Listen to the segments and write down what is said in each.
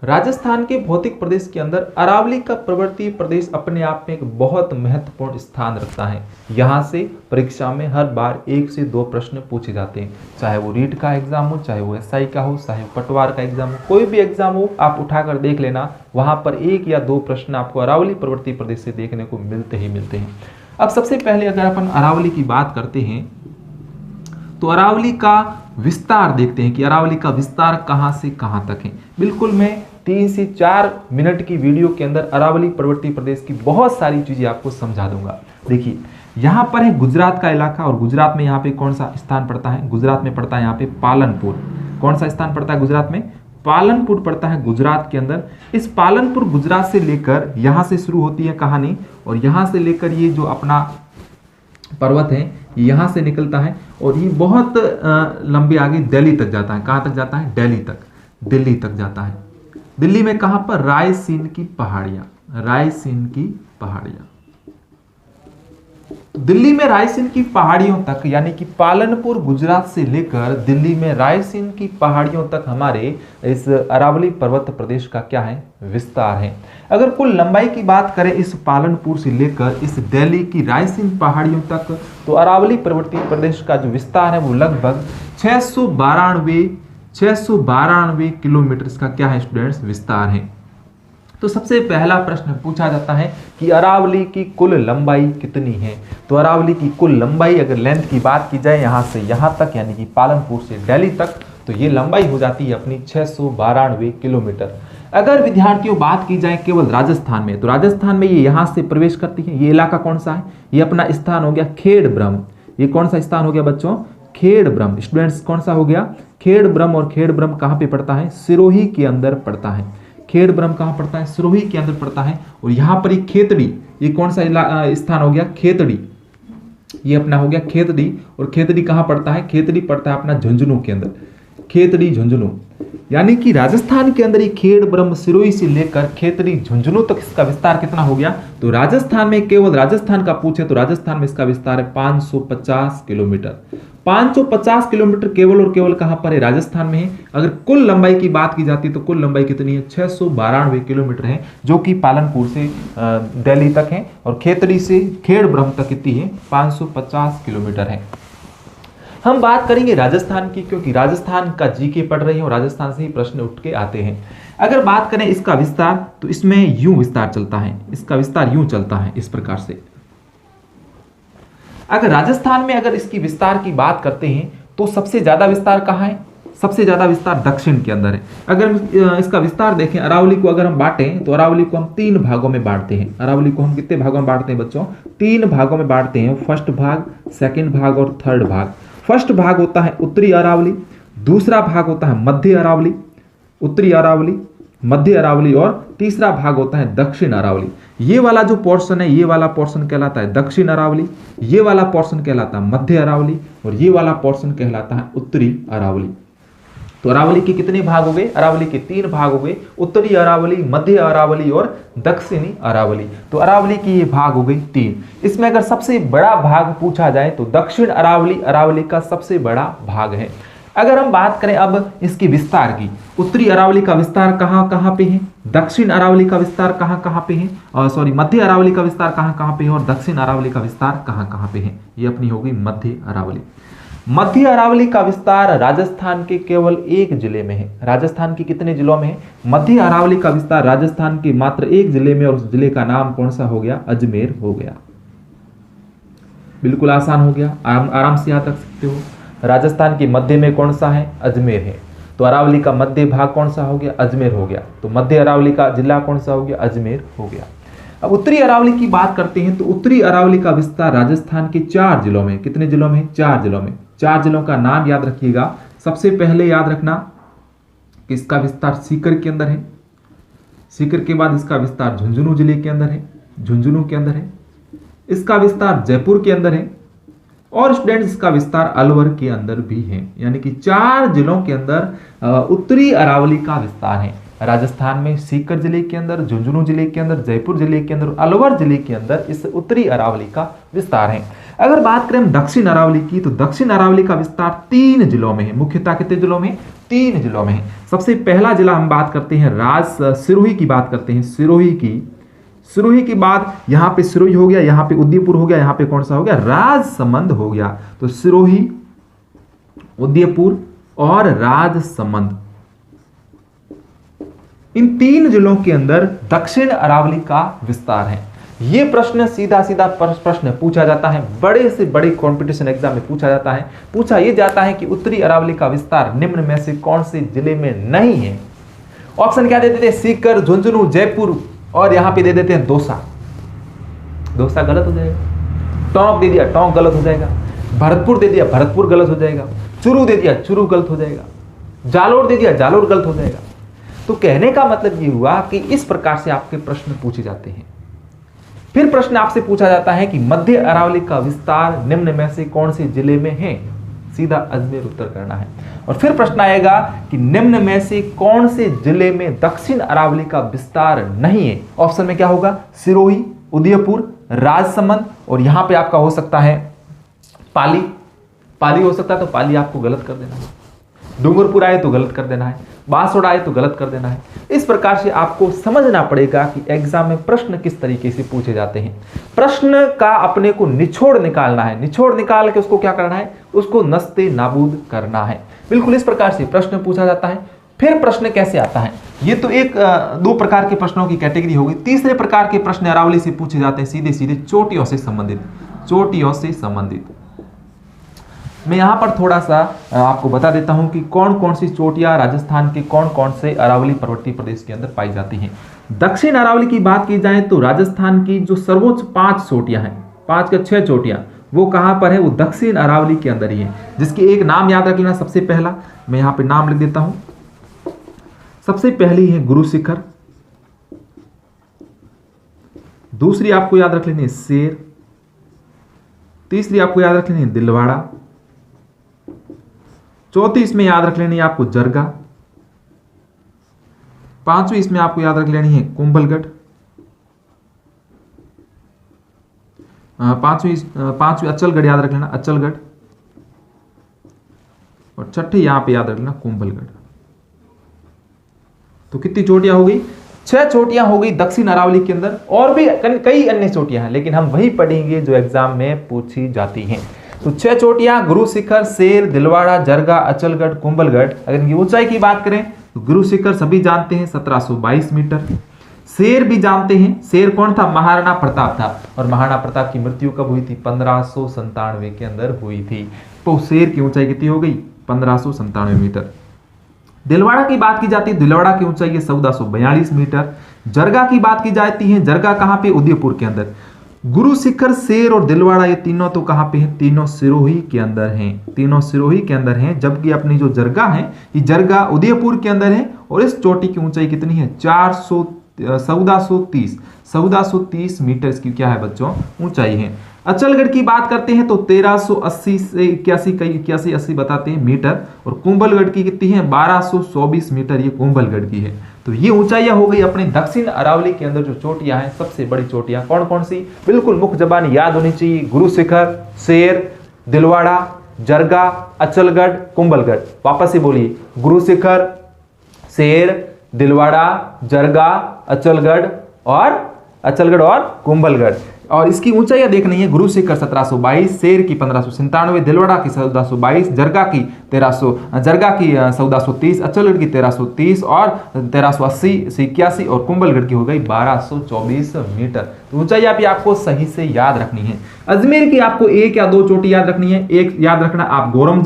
राजस्थान के भौतिक प्रदेश के अंदर अरावली का पर्वतीय प्रदेश अपने आप में एक बहुत महत्वपूर्ण स्थान रखता है। यहाँ से परीक्षा में हर बार 1 से 2 प्रश्न पूछे जाते हैं, चाहे वो रीट का एग्जाम हो, चाहे वो एसआई का हो, चाहे पटवार का एग्जाम हो, कोई भी एग्जाम हो आप उठाकर देख लेना, वहाँ पर 1 या 2 प्रश्न आपको अरावली पर्वतीय प्रदेश से देखने को मिलते ही मिलते हैं। अब सबसे पहले अगर अपन अरावली की बात करते हैं तो अरावली का विस्तार देखते हैं कि अरावली का विस्तार कहाँ से कहाँ तक है। बिल्कुल मैं 3 से 4 मिनट की वीडियो के अंदर अरावली पर्वतीय प्रदेश की बहुत सारी चीजें आपको समझा दूंगा। देखिए यहाँ पर है गुजरात का इलाका, और गुजरात में यहाँ पे कौन सा स्थान पड़ता है? गुजरात में पड़ता है यहाँ पे पालनपुर। कौन सा स्थान पड़ता है गुजरात में? पालनपुर पड़ता है गुजरात के अंदर। इस पालनपुर गुजरात से लेकर यहाँ से शुरू होती है कहानी, और यहाँ से लेकर ये जो अपना पर्वत है यहाँ से निकलता है और ये बहुत लंबे आगे दिल्ली तक जाता है। कहाँ तक जाता है? दिल्ली तक जाता है। दिल्ली में कहाँ पर? रायसीन की पहाड़ियाँ, रायसीन की पहाड़ियाँ। दिल्ली में रायसीन की पहाड़ियों तक, यानी कि पालनपुर गुजरात से लेकर दिल्ली में रायसीन की पहाड़ियों तक हमारे इस अरावली पर्वत प्रदेश का क्या है? विस्तार है। अगर कुल लंबाई की बात करें इस पालनपुर से लेकर इस दिल्ली की रायसीन पहाड़ियों तक, तो अरावली पर्वतीय प्रदेश का जो विस्तार है वो लगभग 692 किलोमीटर का क्या है स्टूडेंट्स? विस्तार है। तो सबसे पहला प्रश्न पूछा जाता है कि अरावली की कुल लंबाई कितनी है? तो अरावली की कुल लंबाई अगर लेंथ की बात की जाए यहाँ से यहाँ तक, यानी कि पालनपुर से दिल्ली तक, तो ये लंबाई हो जाती है अपनी 692 किलोमीटर। अगर विद्यार्थियों बात की जाए केवल राजस्थान में, तो राजस्थान में ये यहाँ से प्रवेश करती है। ये इलाका कौन सा है? ये अपना स्थान हो गया खेड़ब्रह्म। ये कौन सा स्थान हो गया बच्चों? खेड़ब्रह्म। स्टूडेंट्स कौन सा हो गया? खेड़ब्रह्म। और खेड़ब्रह्म कहाँ पे पड़ता है? सिरोही के अंदर पड़ता है। खेड़ब्रह्म कहाँ पड़ता है? सिरोही के अंदर पड़ता है। और यहाँ पर एक खेतड़ी, ये कौन सा स्थान हो गया? खेतड़ी। ये अपना हो गया खेतड़ी। और खेतड़ी कहाँ पड़ता है? खेतड़ी पड़ता है अपना झुंझुनू के अंदर, खेतड़ी झुंझुनू। यानी कि राजस्थान के अंदर ये खेड़ब्रह्म सिरोही से लेकर खेतड़ी झुंझुनू तक इसका विस्तार कितना हो गया? तो राजस्थान में, केवल राजस्थान का पूछे तो राजस्थान में इसका विस्तार है 550 किलोमीटर। 550 किलोमीटर केवल और केवल कहां पर है? राजस्थान में है। अगर कुल लंबाई की बात की जाती है तो कुल लंबाई कितनी है? 692 किलोमीटर है, जो कि पालनपुर से दिल्ली तक है, और खेतड़ी से खेड़ब्रह्म तक कितनी है? 550 किलोमीटर है। हम बात करेंगे राजस्थान की, क्योंकि राजस्थान का जीके पढ़ रहे हैं और राजस्थान से ही प्रश्न उठ के आते हैं। अगर बात करें इसका विस्तार, तो इसमें यूं विस्तार चलता है, इसका विस्तार यूं चलता है इस प्रकार से। अगर राजस्थान में अगर इसकी विस्तार की बात करते हैं तो सबसे ज्यादा विस्तार कहाँ है? सबसे ज्यादा विस्तार दक्षिण के अंदर है। अगर इसका विस्तार देखें, अरावली को अगर हम बांटें तो अरावली को हम 3 भागों में बांटते हैं। अरावली को हम कितने भागों में बांटते हैं बच्चों? 3 भागों में बांटते हैं। फर्स्ट भाग, सेकंड भाग और थर्ड भाग। फर्स्ट भाग होता है उत्तरी अरावली, दूसरा भाग होता है मध्य अरावली, उत्तरी अरावली, मध्य अरावली, और तीसरा भाग होता है दक्षिण अरावली। ये वाला जो पोर्शन है, ये वाला पोर्शन कहलाता है दक्षिण अरावली, ये वाला पोर्शन कहलाता है मध्य अरावली, और ये वाला पोर्शन कहलाता है उत्तरी अरावली। तो अरावली के कितने भाग हो गए? अरावली के 3 भाग हो गए, उत्तरी अरावली, मध्य अरावली और दक्षिणी अरावली। तो अरावली की ये भाग हो गई 3। इसमें अगर सबसे बड़ा भाग पूछा जाए तो दक्षिण अरावली अरावली का सबसे बड़ा भाग है। अगर हम बात करें अब इसकी विस्तार की, उत्तरी अरावली का विस्तार कहाँ कहाँ पे है? दक्षिण अरावली का विस्तार कहाँ कहाँ पे है? मध्य अरावली का विस्तार कहाँ कहाँ पे है? और दक्षिण अरावली का विस्तार कहाँ कहाँ पे है? ये अपनी होगी मध्य अरावली। मध्य अरावली का विस्तार राजस्थान के केवल 1 जिले में है। राजस्थान के कितने जिलों में है? मध्य अरावली का विस्तार राजस्थान के मात्र 1 जिले में, और उस जिले का नाम कौन सा हो गया? अजमेर हो गया। बिल्कुल आसान हो गया, आराम से याद रख सकते हो। राजस्थान के मध्य में कौन सा है? अजमेर है। तो अरावली का मध्य भाग कौन सा हो गया? अजमेर हो गया। तो मध्य अरावली का जिला कौन सा हो गया? अजमेर हो गया। अब उत्तरी अरावली की बात करते हैं तो उत्तरी अरावली का विस्तार राजस्थान के 4 जिलों में। कितने जिलों में? 4 जिलों में। 4 जिलों का नाम याद रखिएगा। सबसे पहले याद रखना कि इसका विस्तार सीकर के अंदर है। सीकर के बाद इसका विस्तार झुंझुनू जिले के अंदर है, झुंझुनू के अंदर है। इसका विस्तार जयपुर के अंदर है, और स्टूडेंट्स इसका विस्तार अलवर के अंदर भी है। यानी कि 4 जिलों के अंदर उत्तरी अरावली का विस्तार है। राजस्थान में सीकर जिले के अंदर, झुंझुनू जिले के अंदर, जयपुर जिले के अंदर, अलवर जिले के अंदर इस उत्तरी अरावली का विस्तार है। अगर बात करें दक्षिण अरावली की, तो दक्षिण अरावली का विस्तार 3 जिलों में है। मुख्यतः कितने जिलों में? 3 जिलों में है। सबसे पहला जिला हम बात करते हैं सिरोही की बात करते हैं, सिरोही के बाद यहाँ पे सिरोही हो गया, यहाँ पे उदयपुर हो गया, यहाँ पे कौन सा हो गया, राजसमंद हो गया। तो सिरोही, उदयपुर और राजसमंद, इन 3 जिलों के अंदर दक्षिण अरावली का विस्तार है। ये प्रश्न सीधा सीधा प्रश्न पूछा जाता है, बड़े से बड़े कंपटीशन एग्जाम में पूछा जाता है। पूछा यह जाता है कि उत्तरी अरावली का विस्तार निम्न में से कौन से जिले में नहीं है। ऑप्शन क्या दे देते हैं, सीकर, झुंझुनू, जयपुर और यहां पे दे देते हैं दौसा। दौसा गलत हो जाएगा। टोंक दे दिया, टोंक गलत हो जाएगा। भरतपुर दे दिया, भरतपुर गलत हो जाएगा। चुरू दे दिया, चुरू गलत हो जाएगा। जालोर दे दिया, जालोर गलत हो जाएगा। तो कहने का मतलब ये हुआ कि इस प्रकार से आपके प्रश्न पूछे जाते हैं। फिर प्रश्न आपसे पूछा जाता है कि मध्य अरावली का विस्तार निम्न में से कौन से जिले में है, सीधा अजमेर उत्तर करना है। और फिर प्रश्न आएगा कि निम्न में से कौन से जिले में दक्षिण अरावली का विस्तार नहीं है। ऑप्शन में क्या होगा, सिरोही, उदयपुर, राजसमंद और यहां पे आपका हो सकता है पाली हो सकता है, तो पाली आपको गलत कर देना है। डूंगरपुर आए तो गलत कर देना है, बांसवाड़ा आए तो गलत कर देना है। इस प्रकार से आपको समझना पड़ेगा कि एग्जाम में प्रश्न किस तरीके से पूछे जाते हैं। प्रश्न का अपने को निचोड़ निकालना है, निचोड़ निकाल के उसको क्या करना है, उसको नस्ते नाबूद करना है। बिल्कुल इस प्रकार से प्रश्न पूछा जाता है। फिर प्रश्न कैसे आता है, ये तो एक 2 प्रकार के प्रश्नों की कैटेगरी होगी। तीसरे प्रकार के प्रश्न अरावली से पूछे जाते हैं सीधे सीधे चोटियों से संबंधित, चोटियों से संबंधित। मैं यहां पर थोड़ा सा आपको बता देता हूं कि कौन कौन सी चोटियां राजस्थान के कौन कौन से अरावली पर्वतीय प्रदेश के अंदर पाई जाती हैं। दक्षिण अरावली की बात की जाए तो राजस्थान की जो सर्वोच्च 5 चोटियां हैं, 5 के 6 चोटियां, वो कहां पर है, वो दक्षिण अरावली के अंदर ही है, जिसकी एक नाम याद रख लेना। सबसे पहला मैं यहां पे नाम लिख देता हूं। सबसे पहली है गुरु शिखर, दूसरी आपको याद रख लेनी है शेर, तीसरी आपको याद रख लेनी है दिलवाड़ा, चौथी इसमें याद रख लेनी है आपको जरगा, पांचवी इसमें आपको याद रख लेनी है कुंभलगढ़, पांचवी अचलगढ़ याद रख लेना, अचलगढ़, और छठी यहां पे याद रख लेना कुंभलगढ़। तो कितनी चोटियां हो गई, 6 चोटियां हो गई दक्षिण अरावली के अंदर। और भी कई अन्य चोटियां हैं, लेकिन हम वही पढ़ेंगे जो एग्जाम में पूछी जाती हैं। तो 6 चोटियां गुरु शिखर, शेर, दिलवाड़ा, जरगा, अचलगढ़, कुंभलगढ़। अगर इनकी ऊंचाई की बात करें तो गुरु शिखर सभी जानते हैं 1722 मीटर। शेर भी जानते हैं, शेर कौन था, महाराणा प्रताप था, और महाराणा प्रताप की मृत्यु कब हुई थी, 1597 के अंदर हुई थी। तो शेर की ऊंचाई कितनी हो गई, 1597 मीटर। दिलवाड़ा की बात की जाती है, दिलवाड़ा की ऊंचाई है 1442 मीटर। जरगा की बात की जाती है, जरगा कहां पे, उदयपुर के अंदर। गुरु शिखर, शेर और दिलवाड़ा ये तीनों तो कहां पे हैं, तीनों सिरोही के अंदर हैं, तीनों सिरोही के अंदर हैं। जबकि अपनी जो जरगा है, ये जरगा उदयपुर के अंदर है, और इस चोटी की ऊंचाई कितनी है, 1430 मीटर इसकी क्या है बच्चों, ऊंचाई है। अचलगढ़ की बात करते हैं तो 1380 से 81 बताते हैं मीटर, और कुंभलगढ़ की कितनी है, 1224 मीटर ये कुंभलगढ़ की है। तो ये ऊंचाइयां हो गई अपने दक्षिण अरावली के अंदर जो चोटियां हैं, सबसे बड़ी चोटियां कौन कौन सी, बिल्कुल मुख्य जबानी याद होनी चाहिए, गुरु शिखर, शेर, दिलवाड़ा, जरगा, अचलगढ़, कुंभलगढ़। वापस से बोलिए, गुरु शिखर, शेर, दिलवाड़ा, जरगा, अचलगढ़ और कुंभलगढ़। और इसकी ऊंचाइयां देखनी है, गुरु शिखर 1722, शेर की 1597, दिलवाड़ा की 1422, जरगा की 1430, अचलगढ़ की 1330 और 1380 से 81, और कुंभलगढ़ की हो गई 1224 मीटर। तो ऊंचाइयां भी आपको सही से याद रखनी है। अजमेर की आपको 1 या 2 चोटी याद रखनी है। एक याद रखना आप गोरम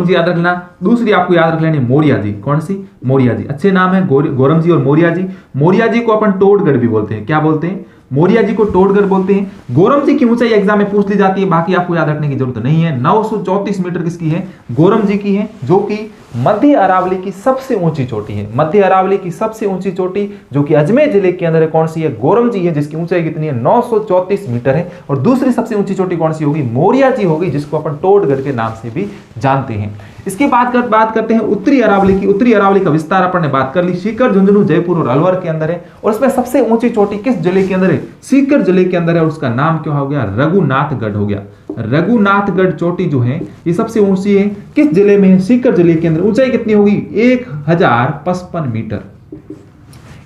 जी याद रखना। दूसरी आपको याद रख लेनी मोरिया जी। कौन सी, मोरिया जी, अच्छे नाम है गोरम जी और मोरिया जी। मोरिया जी को अपन टोडगढ़ भी बोलते हैं, क्या बोलते हैं, मोरिया जी को टोडगढ़ बोलते हैं। गोरम जी की ऊंचाई एग्जाम में पूछ ली जाती है, बाकी आपको याद रखने की जरूरत नहीं है। 934 मीटर किसकी है, गोरम जी की है, जो कि मध्य अरावली की सबसे ऊंची चोटी है। मध्य अरावली की सबसे ऊंची चोटी जो कि अजमेर जिले के अंदर है, कौन सी है, गोरम जी है, जिसकी ऊंचाई कितनी है, 934 मीटर है। और दूसरी सबसे ऊंची चोटी कौन सी होगी, मोरिया जी होगी, जिसको अपन टोडगढ़ के नाम से भी जानते हैं। इसके बाद बात करते हैं उत्तरी अरावली की। उत्तरी अरावली का विस्तार अपन ने बात कर ली। सीकर, झुंझुनू, जयपुर और अलवर के अंदर है। और इसमें सबसे ऊंची चोटी किस जिले के अंदर है? सीकर जिले के अंदर है। और उसका नाम क्या हो गया? रघुनाथगढ़ हो गया। रघुनाथगढ़ चोटी जो है ये सबसे ऊंची है, किस जिले में है? सीकर जिले के अंदर। ऊंचाई कितनी होगी? 1055 मीटर।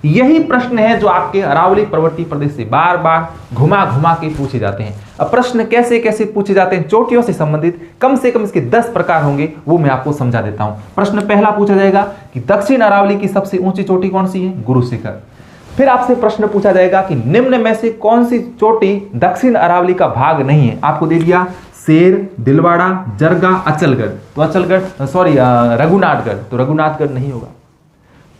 यही प्रश्न है जो आपके अरावली पर्वतीय प्रदेश से बार बार घुमा घुमा के पूछे जाते हैं। अब प्रश्न कैसे कैसे पूछे जाते हैं चोटियों से संबंधित, कम से कम इसके 10 प्रकार होंगे, वो मैं आपको समझा देता हूं। प्रश्न पहला पूछा जाएगा कि दक्षिण अरावली की सबसे ऊंची चोटी कौन सी है? गुरु शिखर। फिर आपसे प्रश्न पूछा जाएगा कि निम्न में से कौन सी चोटी दक्षिण अरावली का भाग नहीं है? आपको दे दिया शेर, दिलवाड़ा, जरगा, अचलगढ़। तो अचलगढ़ सॉरी रघुनाथगढ़, तो रघुनाथगढ़ नहीं होगा।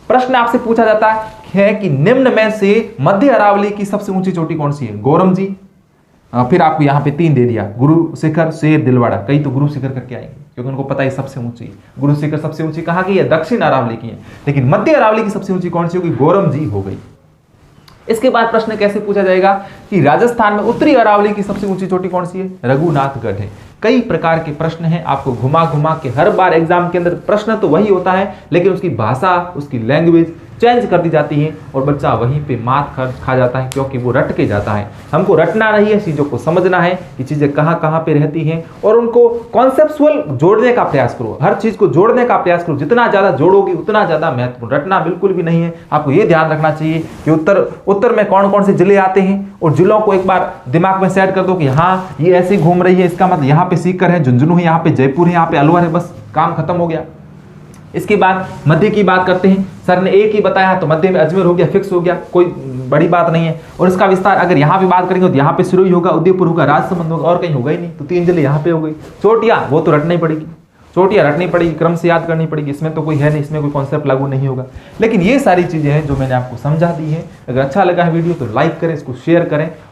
प्रश्न आपसे पूछा जाता है कि निम्न में से मध्य अरावली की सबसे ऊंची चोटी कौन सी है? गोरमजी। फिर आपको यहां पे 3 दे दिया, गुरु शिखर, शेर, दिलवाड़ा। कई तो गुरु शिखर करके आएंगे क्योंकि उनको पता है सबसे ऊंची। गुरु शिखर सबसे ऊंची कहां की है? दक्षिण अरावली की है। लेकिन मध्य अरावली की सबसे ऊंची कौन सी होगी? गोरमजी हो गई। इसके बाद प्रश्न कैसे पूछा जाएगा कि राजस्थान में उत्तरी अरावली की सबसे ऊंची चोटी कौन सी है? रघुनाथगढ़ है। कई प्रकार के प्रश्न हैं, आपको घुमा घुमा के हर बार एग्जाम के अंदर प्रश्न तो वही होता है, लेकिन उसकी भाषा, उसकी लैंग्वेज चेंज कर दी जाती है और बच्चा वहीं पे मात खा जाता है क्योंकि वो रट के जाता है। हमको रटना नहीं है, चीज़ों को समझना है कि चीज़ें कहाँ कहाँ पे रहती हैं और उनको कॉन्सेप्चुअल जोड़ने का प्रयास करो। हर चीज़ को जोड़ने का प्रयास करो। जितना ज़्यादा जोड़ोगे उतना ज़्यादा महत्वपूर्ण। रटना बिल्कुल भी नहीं है। आपको ये ध्यान रखना चाहिए कि उत्तर में कौन कौन से जिले आते हैं और जिलों को एक बार दिमाग में सेट कर दो कि हाँ ये ऐसे घूम रही है, इसका मतलब यहाँ पे सीकर है, झुंझुनू है, यहाँ पे जयपुर है, यहाँ पे अलवर है, बस काम खत्म हो गया। इसके बाद मध्य की बात करते हैं। सर ने एक ही बताया तो मध्य में अजमेर हो गया, फिक्स हो गया, कोई बड़ी बात नहीं है। और इसका विस्तार अगर यहाँ पे बात करेंगे तो यहाँ पे सिरोही होगा, उदयपुर होगा, राजसमंद होगा और कहीं होगा ही नहीं। तो 3 जिले यहाँ पे हो गई। चोटियाँ वो तो रटनी पड़ेगी, चोटियाँ रटनी पड़ेगी, क्रम से याद करनी पड़ेगी। इसमें तो कोई है नहीं, इसमें कोई कॉन्सेप्ट लागू नहीं होगा। लेकिन ये सारी चीज़ें हैं जो मैंने आपको समझा दी है। अगर अच्छा लगा है वीडियो तो लाइक करें, इसको शेयर करें